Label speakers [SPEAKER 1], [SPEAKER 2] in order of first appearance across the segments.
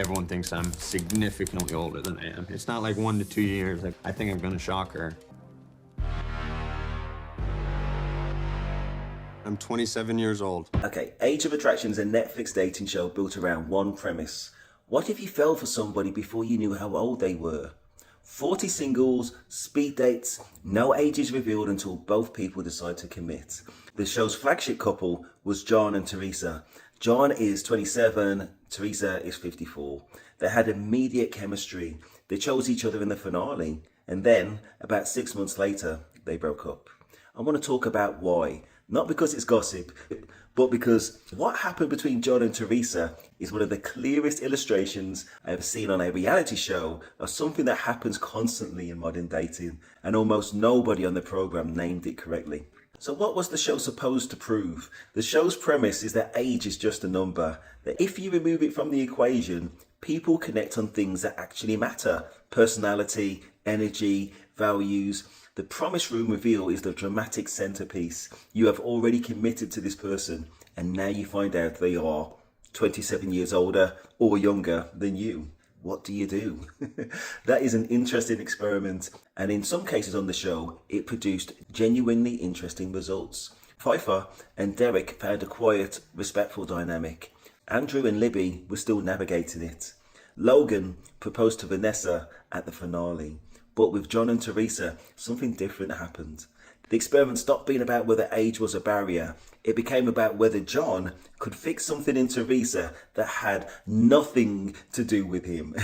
[SPEAKER 1] Everyone thinks I'm significantly older than I am. It's not like 1 to 2 years. Like, I think I'm gonna shock her. I'm 27 years old.
[SPEAKER 2] Okay, Age of Attraction is a Netflix dating show built around one premise. What if you fell for somebody before you knew how old they were? 40 singles, speed dates, no age is revealed until both people decide to commit. The show's flagship couple was John and Theresa. John is 27, Theresa is 54. They had immediate chemistry. They chose each other in the finale. And then, about 6 months later, they broke up. I want to talk about why. Not because it's gossip, but because what happened between John and Theresa is one of the clearest illustrations I have seen on a reality show of something that happens constantly in modern dating, and almost nobody on the program named it correctly. So what was the show supposed to prove? The show's premise is that age is just a number, that if you remove it from the equation, people connect on things that actually matter: personality, energy, values. The promise room reveal is the dramatic centerpiece. You have already committed to this person, and now you find out they are 27 years older or younger than you. What do you do? That is an interesting experiment, and in some cases on the show, it produced genuinely interesting results. Pfeiffer and Derek found a quiet, respectful dynamic. Andrew and Libby were still navigating it. Logan proposed to Vanessa at the finale. But with John and Theresa, something different happened. The experiment stopped being about whether age was a barrier. It became about whether John could fix something in Theresa that had nothing to do with him.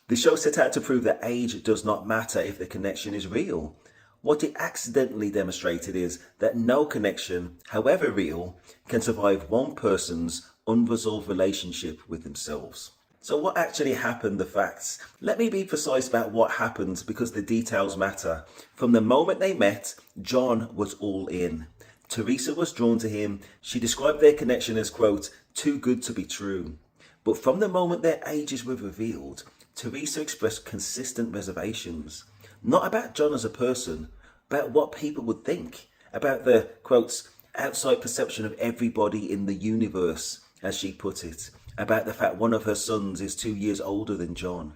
[SPEAKER 2] The show set out to prove that age does not matter if the connection is real. What it accidentally demonstrated is that no connection, however real, can survive one person's unresolved relationship with themselves. So what actually happened, the facts? Let me be precise about what happened because the details matter. From the moment they met, John was all in. Theresa was drawn to him. She described their connection as, quote, too good to be true. But from the moment their ages were revealed, Theresa expressed consistent reservations. Not about John as a person, about what people would think, about the, quotes, outside perception of everybody in the universe, as she put it, about the fact one of her sons is 2 years older than John.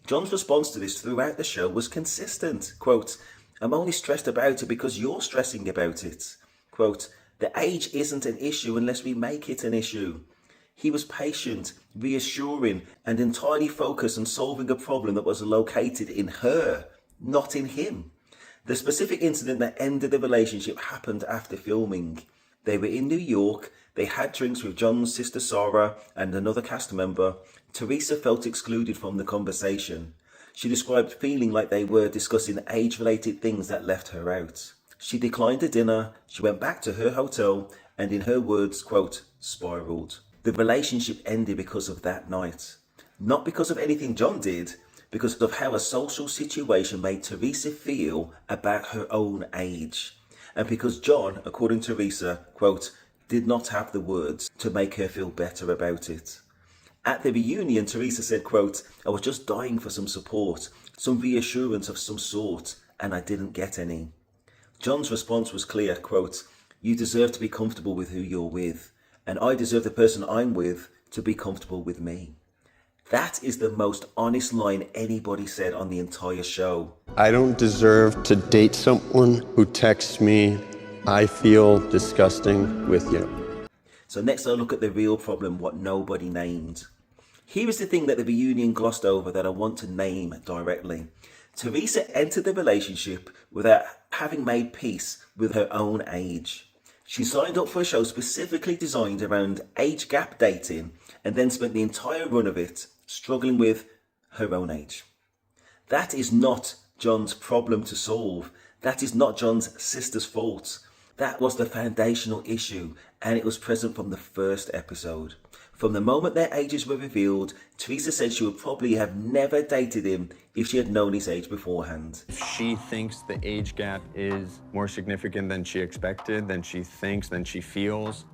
[SPEAKER 2] John's response to this throughout the show was consistent. Quote, I'm only stressed about it because you're stressing about it. Quote, the age isn't an issue unless we make it an issue. He was patient, reassuring, and entirely focused on solving a problem that was located in her, not in him. The specific incident that ended the relationship happened after filming. They were in New York. They had drinks with John's sister Sarah and another cast member. Theresa felt excluded from the conversation. She described feeling like they were discussing age-related things that left her out. She declined the dinner, she went back to her hotel, and in her words, quote, spiraled. The relationship ended because of that night. Not because of anything John did, because of how a social situation made Theresa feel about her own age. And because John, according to Theresa, quote, did not have the words to make her feel better about it. At the reunion, Theresa said, quote, I was just dying for some support, some reassurance of some sort, and I didn't get any. John's response was clear, quote, you deserve to be comfortable with who you're with, and I deserve the person I'm with to be comfortable with me. That is the most honest line anybody said on the entire show.
[SPEAKER 3] I don't deserve to date someone who texts me, I feel disgusting with you.
[SPEAKER 2] So next I'll look at the real problem, what nobody named. Here is the thing that the reunion glossed over that I want to name directly. Theresa entered the relationship without having made peace with her own age. She signed up for a show specifically designed around age gap dating and then spent the entire run of it struggling with her own age. That is not John's problem to solve. That is not John's sister's fault. That was the foundational issue, and it was present from the first episode. From the moment their ages were revealed, Theresa said she would probably have never dated him if she had known his age beforehand.
[SPEAKER 1] If she thinks the age gap is more significant than she expected, than she thinks, than she feels,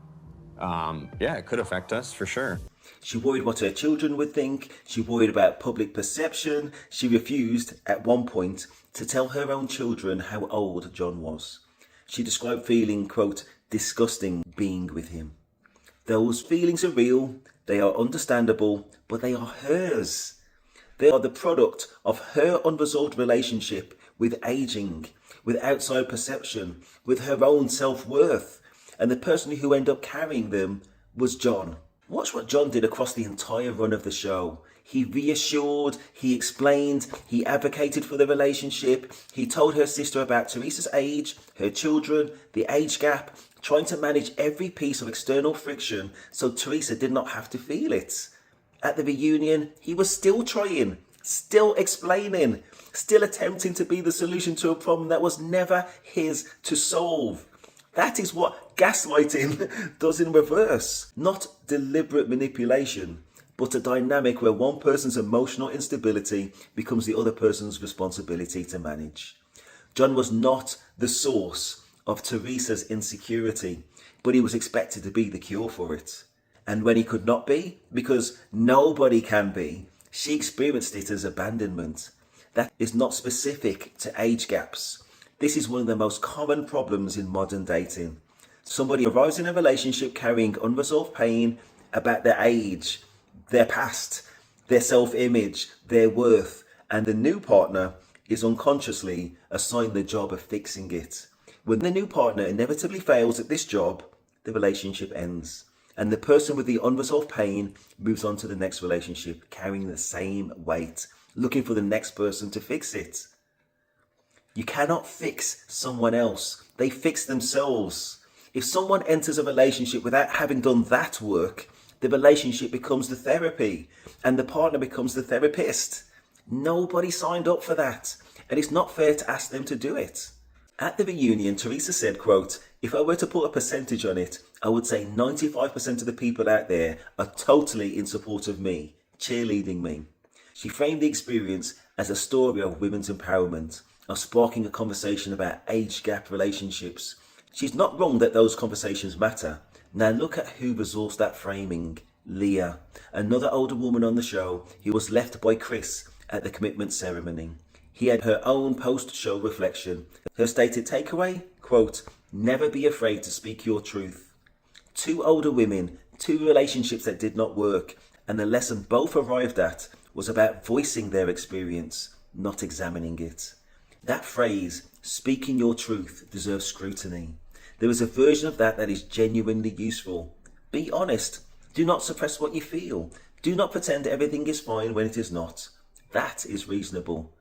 [SPEAKER 1] yeah, it could affect us for sure.
[SPEAKER 2] She worried what her children would think. She worried about public perception. She refused, at one point, to tell her own children how old John was. She described feeling, quote, disgusting being with him. Those feelings are real. They are understandable, but they are hers. They are the product of her unresolved relationship with aging, with outside perception, with her own self-worth. And the person who ended up carrying them was John. Watch what John did across the entire run of the show. He reassured, he explained, he advocated for the relationship. He told her sister about Theresa's age, her children, the age gap, trying to manage every piece of external friction so Theresa did not have to feel it. At the reunion, he was still trying, still explaining, still attempting to be the solution to a problem that was never his to solve. That is what gaslighting does in reverse. Not deliberate manipulation, but a dynamic where one person's emotional instability becomes the other person's responsibility to manage. John was not the source of Theresa's insecurity, but he was expected to be the cure for it. And when he could not be, because nobody can be, she experienced it as abandonment. That is not specific to age gaps. This is one of the most common problems in modern dating. Somebody arrives in a relationship carrying unresolved pain about their age, their past, their self-image, their worth, and the new partner is unconsciously assigned the job of fixing it. When the new partner inevitably fails at this job, the relationship ends. And the person with the unresolved pain moves on to the next relationship, carrying the same weight, looking for the next person to fix it. You cannot fix someone else. They fix themselves. If someone enters a relationship without having done that work, the relationship becomes the therapy and the partner becomes the therapist. Nobody signed up for that, and it's not fair to ask them to do it. At the reunion, Theresa said, quote, "If I were to put a percentage on it, I would say 95% of the people out there are totally in support of me, cheerleading me." She framed the experience as a story of women's empowerment, of sparking a conversation about age gap relationships. She's not wrong that those conversations matter. Now look at who resourced that framing. Leah, another older woman on the show who was left by Chris at the commitment ceremony. He had her own post-show reflection. Her stated takeaway, quote, "Never be afraid to speak your truth." Two older women, two relationships that did not work, and the lesson both arrived at was about voicing their experience, not examining it. That phrase, speaking your truth, deserves scrutiny. There is a version of that is genuinely useful. Be honest. Do not suppress what you feel. Do not pretend everything is fine when it is not. That is reasonable.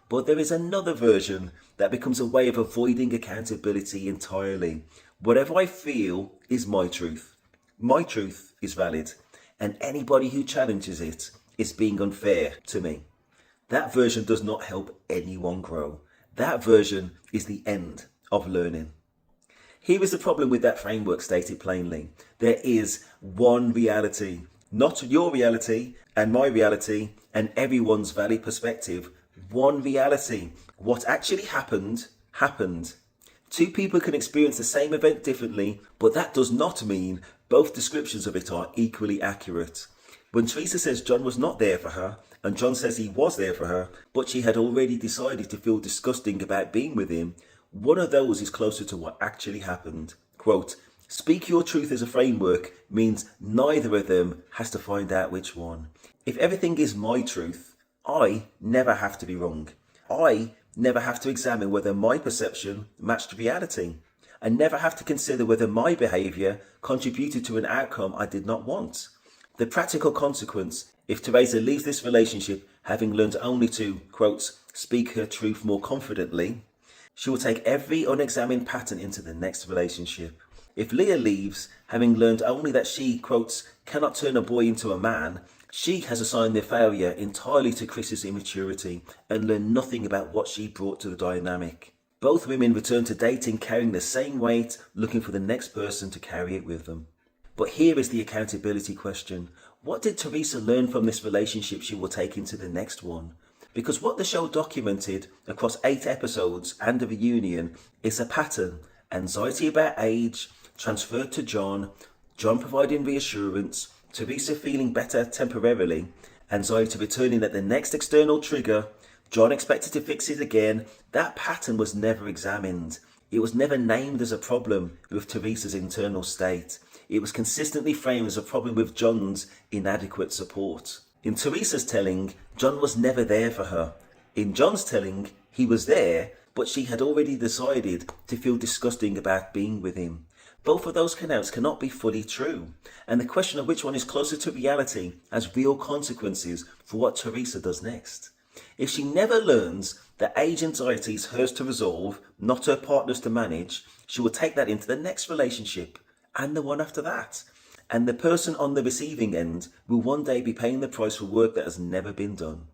[SPEAKER 2] But there is another version that becomes a way of avoiding accountability entirely. Whatever I feel is my truth. My truth is valid, and anybody who challenges it is being unfair to me. That version does not help anyone grow. That version is the end of learning. Here is the problem with that framework stated plainly. There is one reality, not your reality and my reality and everyone's valid perspective. One reality. What actually happened, happened. Two people can experience the same event differently, but that does not mean both descriptions of it are equally accurate. When Theresa says John was not there for her, and John says he was there for her, but she had already decided to feel disgusting about being with him, one of those is closer to what actually happened. Quote, "Speak your truth as a framework means neither of them has to find out which one. If everything is my truth, I never have to be wrong. I never have to examine whether my perception matched reality. I never have to consider whether my behaviour contributed to an outcome I did not want. The practical consequence, if Theresa leaves this relationship having learned only to, quote, speak her truth more confidently, she will take every unexamined pattern into the next relationship. If Leah leaves, having learned only that she, quotes, cannot turn a boy into a man, she has assigned their failure entirely to Chris's immaturity and learned nothing about what she brought to the dynamic. Both women return to dating carrying the same weight, looking for the next person to carry it with them. But here is the accountability question. What did Theresa learn from this relationship she will take into the next one? Because what the show documented across 8 episodes and a reunion is a pattern. Anxiety about age, transferred to John, John providing reassurance, Theresa feeling better temporarily, anxiety returning at the next external trigger, John expected to fix it again. That pattern was never examined. It was never named as a problem with Theresa's internal state. it was consistently framed as a problem with John's inadequate support. In Theresa's telling, John was never there for her. In John's telling, he was there, but she had already decided to feel disgusting about being with him. Both of those accounts cannot be fully true, and the question of which one is closer to reality has real consequences for what Theresa does next. If she never learns that age anxiety is hers to resolve, not her partner's to manage, she will take that into the next relationship and the one after that. And the person on the receiving end will one day be paying the price for work that has never been done.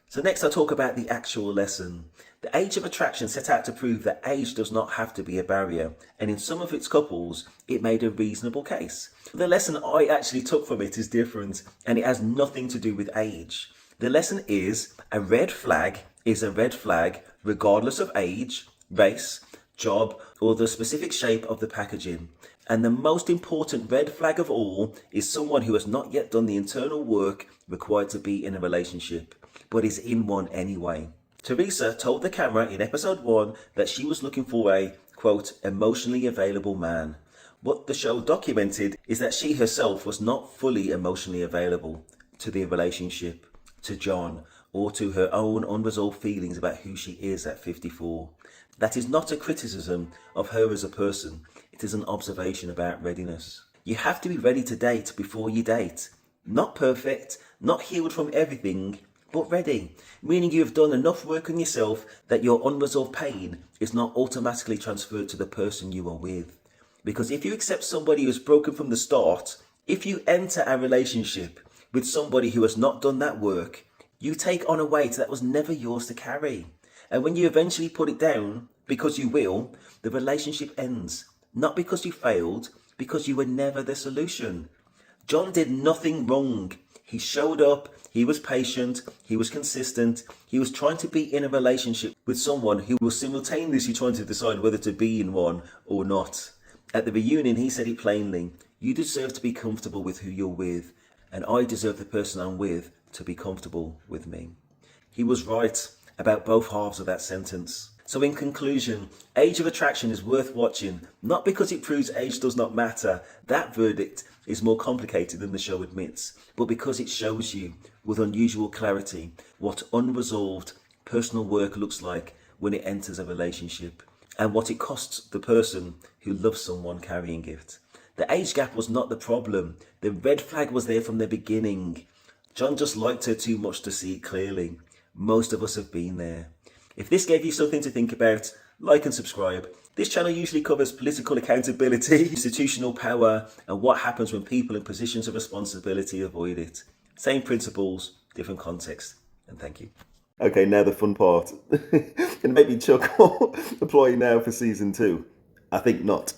[SPEAKER 2] So next I'll talk about the actual lesson. The age of attraction set out to prove that age does not have to be a barrier, and in some of its couples, it made a reasonable case. The lesson I actually took from it is different, and it has nothing to do with age. The lesson is a red flag is a red flag regardless of age, race, job, or the specific shape of the packaging. And the most important red flag of all is someone who has not yet done the internal work required to be in a relationship, but is in one anyway. Theresa told the camera in episode 1 that she was looking for a, quote, emotionally available man. What the show documented is that she herself was not fully emotionally available to the relationship, to John, or to her own unresolved feelings about who she is at 54. That is not a criticism of her as a person. It is an observation about readiness. You have to be ready to date before you date. Not perfect, not healed from everything, but ready, meaning you have done enough work on yourself that your unresolved pain is not automatically transferred to the person you are with. Because if you accept somebody who is broken from the start, if you enter a relationship with somebody who has not done that work, you take on a weight that was never yours to carry. And when you eventually put it down, because you will, the relationship ends. Not because you failed, because you were never the solution. John did nothing wrong. He showed up, he was patient, he was consistent, he was trying to be in a relationship with someone who was simultaneously trying to decide whether to be in one or not. At the reunion, he said it plainly, you deserve to be comfortable with who you're with, and I deserve the person I'm with to be comfortable with me. He was right about both halves of that sentence. So in conclusion, Age of Attraction is worth watching, not because it proves age does not matter, that verdict is more complicated than the show admits, but because it shows you, with unusual clarity, what unresolved personal work looks like when it enters a relationship, and what it costs the person who loves someone carrying it. The age gap was not the problem, the red flag was there from the beginning. John just liked her too much to see it clearly. Most of us have been there. If this gave you something to think about, like and subscribe. This channel usually covers political accountability, institutional power, and what happens when people in positions of responsibility avoid it. Same principles, different context. And thank you.
[SPEAKER 4] Okay, now the fun part. Gonna make me chuckle. Applying now for season 2. I think not.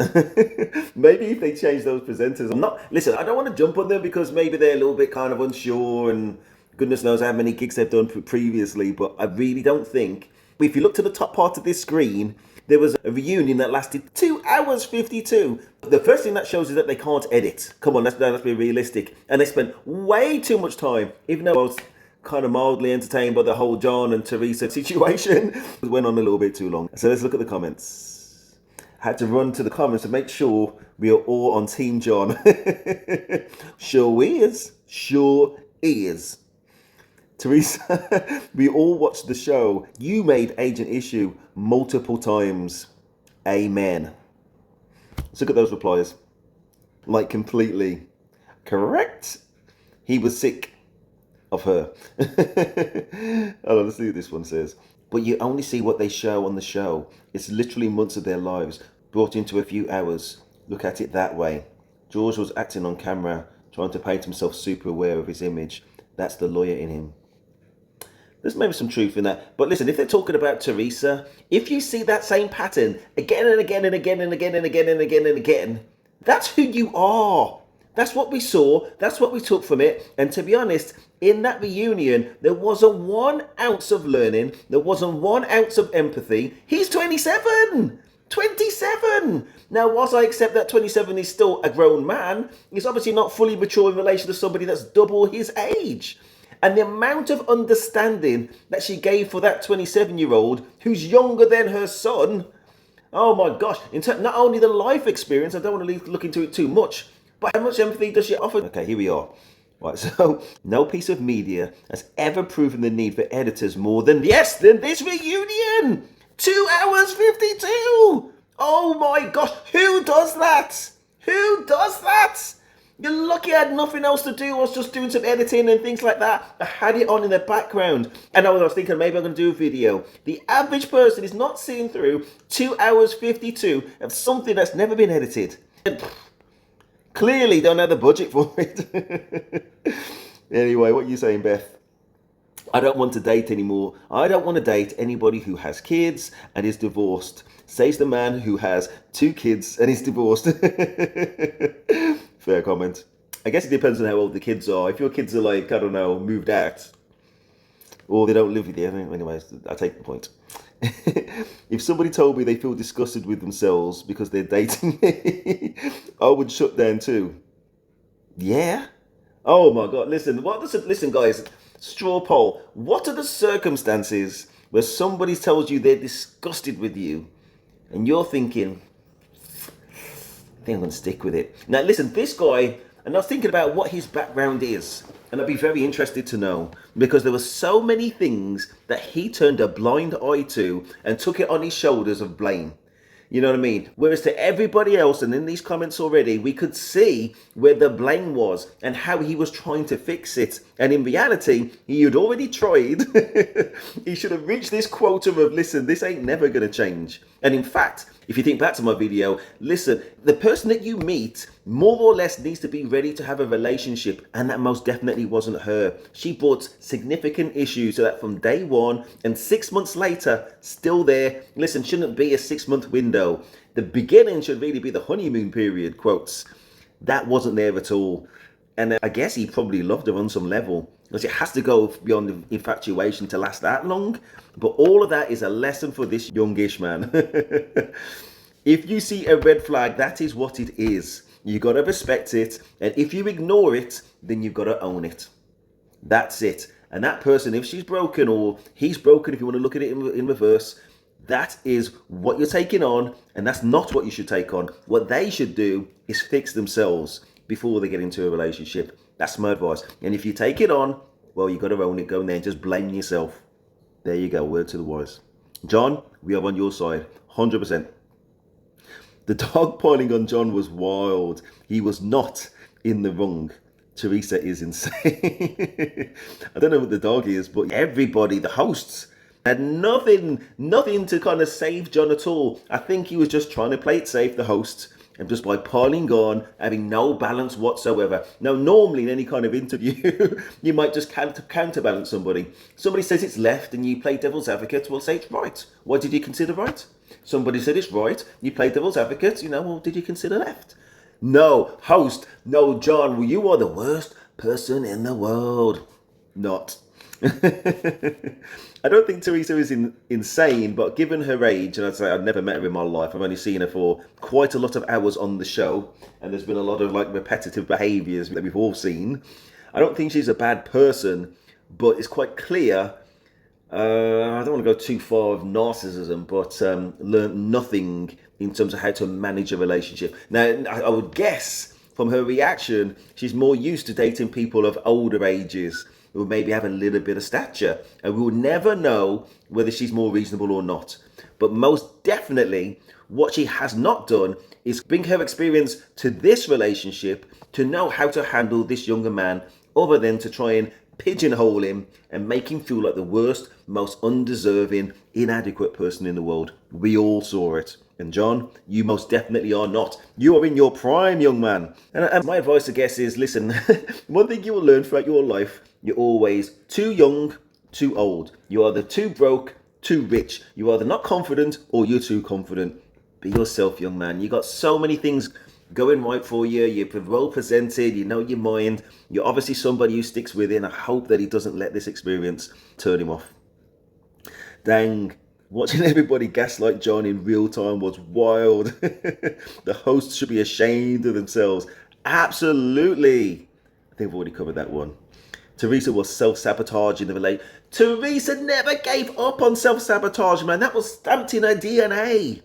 [SPEAKER 4] Maybe if they change those presenters. Listen, I don't want to jump on them because maybe they're a little bit kind of unsure and goodness knows how many gigs they've done previously, but I really don't think. If you look to the top part of this screen, there was a reunion that lasted 2 hours 52. The first thing that shows is that they can't edit. Come on, let's be realistic. And they spent way too much time, even though I was kind of mildly entertained by the whole John and Theresa situation. It went on a little bit too long. So let's look at the comments. I had to run to the comments to make sure we are all on Team John. Sure is. Sure is. Theresa, we all watched the show. You made Agent Issue multiple times. Amen. Let's look at those replies. Like completely correct. He was sick of her. Oh, let's see what this one says. But you only see what they show on the show. It's literally months of their lives brought into a few hours. Look at it that way. George was acting on camera, trying to paint himself super aware of his image. That's the lawyer in him. There's maybe some truth in that. But listen, if they're talking about Theresa, if you see that same pattern again and again and again and again and again and again and again, that's who you are. That's what we saw. That's what we took from it. And to be honest, in that reunion, there wasn't 1 ounce of learning. There wasn't 1 ounce of empathy. He's 27. 27. Now, whilst I accept that 27 is still a grown man, he's obviously not fully mature in relation to somebody that's double his age. And the amount of understanding that she gave for that 27-year-old who's younger than her son, Oh my gosh. Not only the life experience, I don't want to look into it too much, but how much empathy does she offer? Okay, here we are. Right, so no piece of media has ever proven the need for editors more than this reunion. 2 hours 52. Oh my gosh, who does that? Who does that? You're lucky I had nothing else to do. I was just doing some editing and things like that. I had it on in the background. And I was thinking maybe I'm going to do a video. The average person is not seeing through 2 hours 52 of something that's never been edited. Clearly don't have the budget for it. Anyway, what are you saying, Beth? I don't want to date anymore. I don't want to date anybody who has kids and is divorced. Says the man who has 2 kids and is divorced. Fair comment. I guess it depends on how old the kids are. If your kids are like, I don't know, moved out, or they don't live with you. Anyways, I take the point. If somebody told me they feel disgusted with themselves because they're dating me, I would shut down too. Yeah? Oh my God, listen, guys, straw poll. What are the circumstances where somebody tells you they're disgusted with you and you're thinking, I think I'm going to stick with it. Now listen, this guy, and I was thinking about what his background is, and I'd be very interested to know, because there were so many things that he turned a blind eye to and took it on his shoulders of blame. You know what I mean? Whereas to everybody else, and in these comments already, we could see where the blame was and how he was trying to fix it. And in reality, he had already tried. He should have reached this quota of, listen, this ain't never going to change. And in fact, if you think back to my video, listen, the person that you meet more or less needs to be ready to have a relationship, and that most definitely wasn't her. She brought significant issues so that from day one and 6 months later, still there. Listen, shouldn't be a 6-month window. The beginning should really be the honeymoon period, quotes. That wasn't there at all. And I guess he probably loved her on some level, because it has to go beyond the infatuation to last that long. But all of that is a lesson for this youngish man. If you see a red flag, that is what it is. You got to respect it. And if you ignore it, then you've got to own it. That's it. And that person, if she's broken or he's broken, if you want to look at it in reverse, that is what you're taking on. And that's not what you should take on. What they should do is fix themselves before they get into a relationship. That's my advice. And if you take it on, well, you got to own it. Go in there and just blame yourself. There you go. Word to the wise. John, we are on your side. 100%. The dog piling on John was wild. He was not in the wrong. Theresa is insane. I don't know what the dog is, but everybody, the hosts, had nothing to kind of save John at all. I think he was just trying to play it safe, the host, and just by piling on, having no balance whatsoever. Now, normally in any kind of interview, you might just counterbalance somebody. Somebody says it's left and you play devil's advocate, well, say it's right. What did you consider right? Somebody said it's right, you play devil's advocate, well, did you consider left? No, host, no, John, well, you are the worst person in the world. Not. I don't think Theresa is insane, but given her age, and I'd say I've never met her in my life, I've only seen her for quite a lot of hours on the show, and there's been a lot of repetitive behaviours that we've all seen. I don't think she's a bad person, but it's quite clear, I don't want to go too far of narcissism, but learned nothing in terms of how to manage a relationship. Now, I would guess from her reaction, she's more used to dating people of older ages, who maybe have a little bit of stature, and we will never know whether she's more reasonable or not. But most definitely, what she has not done is bring her experience to this relationship to know how to handle this younger man, other than to try and pigeonhole him and make him feel like the worst, most undeserving, inadequate person in the world. We all saw it. And John, you most definitely are not. You are in your prime, young man. And my advice, I guess, is listen, one thing you will learn throughout your life, you're always too young, too old. You are either too broke, too rich. You are either not confident or you're too confident. Be yourself, young man. You got so many things going right for you. You're well presented. You know your mind. You're obviously somebody who sticks with it. And I hope that he doesn't let this experience turn him off. Dang. Watching everybody gaslight John in real time was wild. The hosts should be ashamed of themselves. Absolutely. I think I've already covered that one. Theresa was self-sabotage in the relationship. Theresa never gave up on self-sabotage, man. That was stamped in her DNA.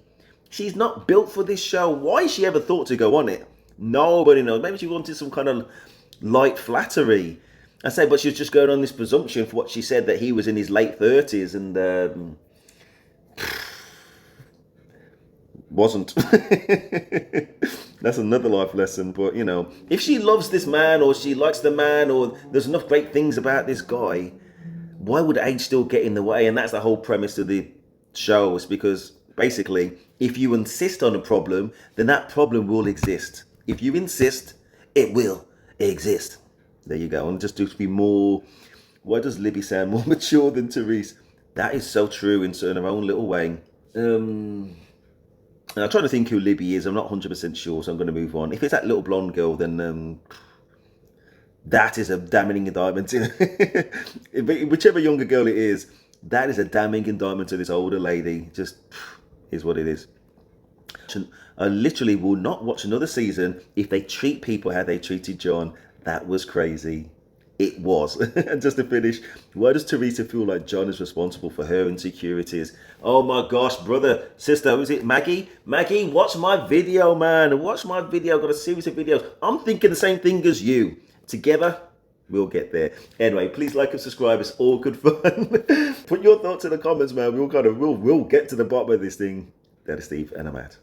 [SPEAKER 4] She's not built for this show. Why she ever thought to go on it? Nobody knows. Maybe she wanted some kind of light flattery. I say, but she was just going on this presumption for what she said, that he was in his late 30s and wasn't. That's another life lesson. But, you know, if she loves this man or she likes the man or there's enough great things about this guy, why would age still get in the way? And that's the whole premise of the show, is because basically, if you insist on a problem, then that problem will exist. If you insist, it will exist. There you go. And just to be more, why does Libby sound more mature than Therese? That is so true in her own little way. And I'm trying to think who Libby is. I'm not 100% sure, so I'm going to move on. If it's that little blonde girl, then that is a damning indictment. Whichever younger girl it is, that is a damning indictment to this older lady. Just is what it is. I literally will not watch another season if they treat people how they treated John. That was crazy. It was. And just to finish, why does Theresa feel like John is responsible for her insecurities? Oh my gosh, brother, sister, who's it? Maggie? Maggie, watch my video, man. Watch my video. I've got a series of videos. I'm thinking the same thing as you. Together, we'll get there. Anyway, please like and subscribe. It's all good fun. Put your thoughts in the comments, man. We'll get to the bottom of this thing. That is Steve, and I'm out.